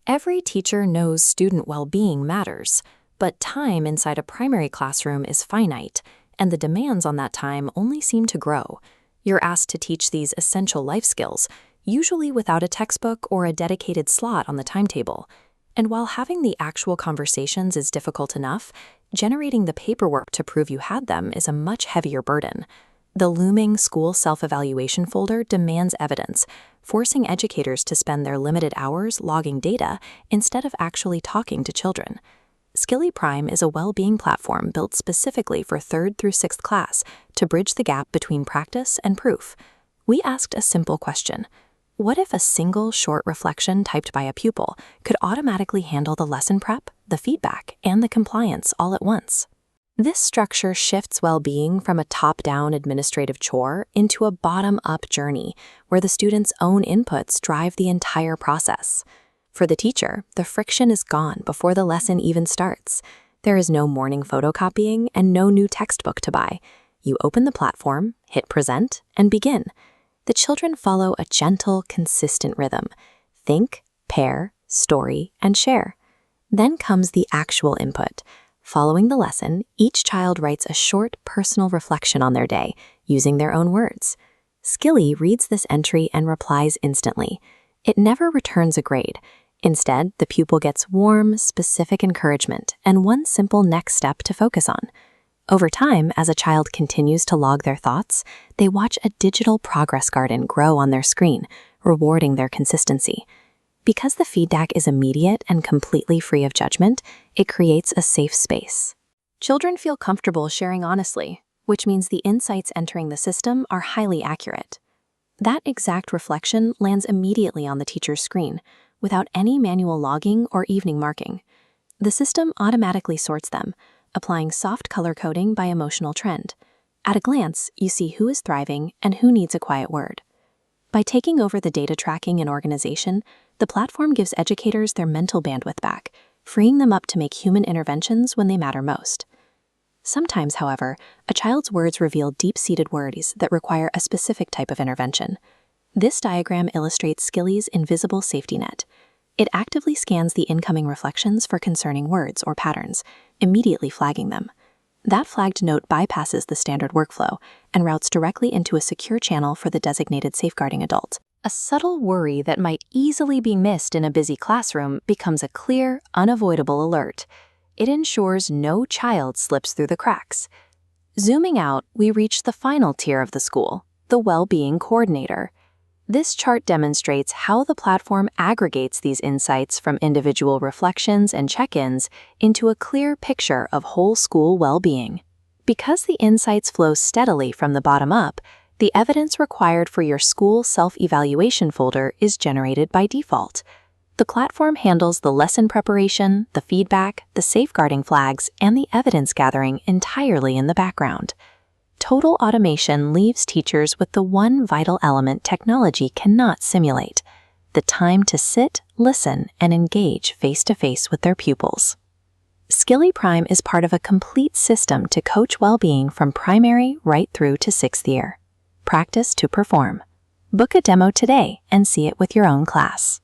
Every teacher knows student well-being matters, but time inside a primary classroom is finite, and the demands on that time only seem to grow. You're asked to teach these essential life skills, usually without a textbook or a dedicated slot on the timetable. And while having the actual conversations is difficult enough, generating the paperwork to prove you had them is a much heavier burden. The looming school self-evaluation folder demands evidence, forcing educators to spend their limited hours logging data instead of actually talking to children. Skilly Prime is a well-being platform built specifically for 3rd through 6th class to bridge the gap between practice and proof. We asked a simple question. What if a single short reflection typed by a pupil could automatically handle the lesson prep, the feedback, and the compliance all at once? This structure shifts well-being from a top-down administrative chore into a bottom-up journey where the student's own inputs drive the entire process. For the teacher, the friction is gone before the lesson even starts. There is no morning photocopying and no new textbook to buy. You open the platform, hit present, and begin. The children follow a gentle, consistent rhythm. Think, pair, story, and share. Then comes the actual input. Following the lesson, each child writes a short, personal reflection on their day, using their own words. Skilly reads this entry and replies instantly. It never returns a grade. Instead, the pupil gets warm, specific encouragement and one simple next step to focus on. Over time, as a child continues to log their thoughts, they watch a digital progress garden grow on their screen, rewarding their consistency. Because the feedback is immediate and completely free of judgment, it creates a safe space. Children feel comfortable sharing honestly, which means the insights entering the system are highly accurate. That exact reflection lands immediately on the teacher's screen, without any manual logging or evening marking. The system automatically sorts them, applying soft color coding by emotional trend. At a glance, you see who is thriving and who needs a quiet word. By taking over the data tracking and organization, the platform gives educators their mental bandwidth back, freeing them up to make human interventions when they matter most. Sometimes, however, a child's words reveal deep-seated worries that require a specific type of intervention. This diagram illustrates Skilly's invisible safety net. It actively scans the incoming reflections for concerning words or patterns, immediately flagging them. That flagged note bypasses the standard workflow and routes directly into a secure channel for the designated safeguarding adult. A subtle worry that might easily be missed in a busy classroom becomes a clear, unavoidable alert. It ensures no child slips through the cracks. Zooming out, we reach the final tier of the school, the Wellbeing Coordinator. This chart demonstrates how the platform aggregates these insights from individual reflections and check-ins into a clear picture of whole school well-being. Because the insights flow steadily from the bottom up, the evidence required for your school self-evaluation folder is generated by default. The platform handles the lesson preparation, the feedback, the safeguarding flags, and the evidence gathering entirely in the background. Total automation leaves teachers with the one vital element technology cannot simulate: the time to sit, listen, and engage face-to-face with their pupils. Skilly Prime is part of a complete system to coach well-being from primary right through to 6th year. Practice to perform. Book a demo today and see it with your own class.